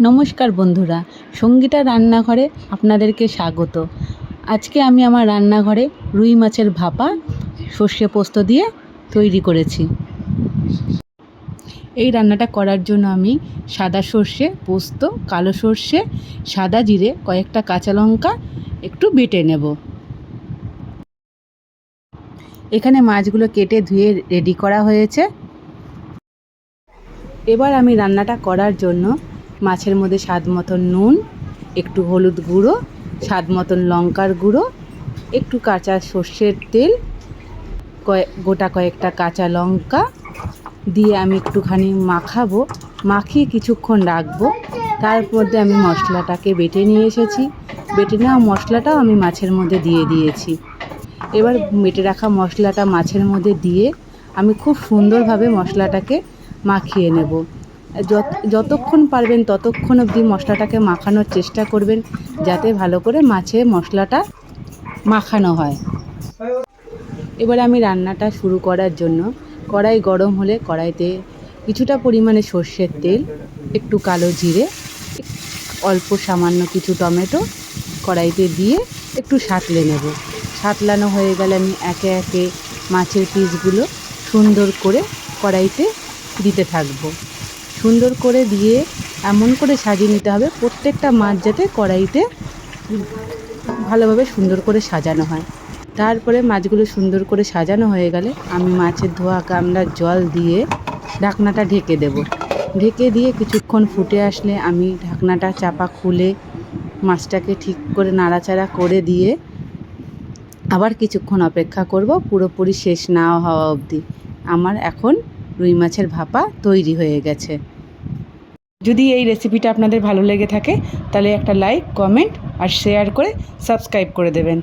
নমস্কার বন্ধুরা, সঙ্গীতা রান্নাঘরে আপনাদেরকে স্বাগত। আজকে আমি আমার রান্নাঘরে রুই মাছের ভাপা সর্ষে পোস্ত দিয়ে তৈরি করেছি। এই রান্নাটা করার জন্য আমি সাদা সর্ষে, পোস্ত, কালো সর্ষে, সাদা জিরে, কয়েকটা কাঁচা লঙ্কা একটু বেটে নেব। এখানে মাছগুলো কেটে ধুয়ে রেডি করা হয়েছে। এবার আমি রান্নাটা করার জন্য মাছের মধ্যে স্বাদ মতন নুন, একটু হলুদ গুঁড়ো, স্বাদ মতন লঙ্কার গুঁড়ো, একটু কাঁচা সর্ষের তেল, গোটা কয়েকটা কাঁচা লঙ্কা দিয়ে আমি একটুখানি মাখাবো। মাখিয়ে কিছুক্ষণ রাখবো। তার মধ্যে আমি মশলাটাকে বেটে নিয়ে এসেছি। বেটে নেওয়া মশলাটাও আমি মাছের মধ্যে দিয়ে দিয়েছি। এবার বেটে রাখা মশলাটা মাছের মধ্যে দিয়ে আমি খুব সুন্দরভাবে মশলাটাকে মাখিয়ে নেব। যতক্ষণ পারবেন ততক্ষণ অবধি মশলাটাকে মাখানোর চেষ্টা করবেন, যাতে ভালো করে মাছে মশলাটা মাখানো হয়। এবার আমি রান্নাটা শুরু করার জন্য কড়াই গরম হলে কড়াইতে কিছুটা পরিমাণে সর্ষের তেল, একটু কালো জিরে, অল্প সামান্য কিছু টমেটো কড়াইতে দিয়ে একটু সাঁতলে নেব। সাঁতলানো হয়ে গেলে আমি একে একে মাছের পিসগুলো সুন্দর করে কড়াইতে দিতে থাকবো। সুন্দর করে দিয়ে এমন করে সাজিয়ে নিতে হবে প্রত্যেকটা মাছ যাতে কড়াইতে ভালোভাবে সুন্দর করে সাজানো হয়। তারপরে মাছগুলো সুন্দর করে সাজানো হয়ে গেলে আমি মাছের ধোয়া গামলার জল দিয়ে ঢাকনাটা ঢেকে দেব। ঢেকে দিয়ে কিছুক্ষণ ফুটে আসলে আমি ঢাকনাটা চাপা খুলে মাছটাকে ঠিক করে নাড়াচাড়া করে দিয়ে আবার কিছুক্ষণ অপেক্ষা করব, পুরোপুরি শেষ না হওয়া অবধি। আমার এখন রুই মাছের ভাপা তৈরি হয়ে গেছে। যদি এই রেসিপিটা আপনাদের ভালো লেগে থাকে তাহলে একটা লাইক, কমেন্ট আর শেয়ার করে সাবস্ক্রাইব করে দেবেন।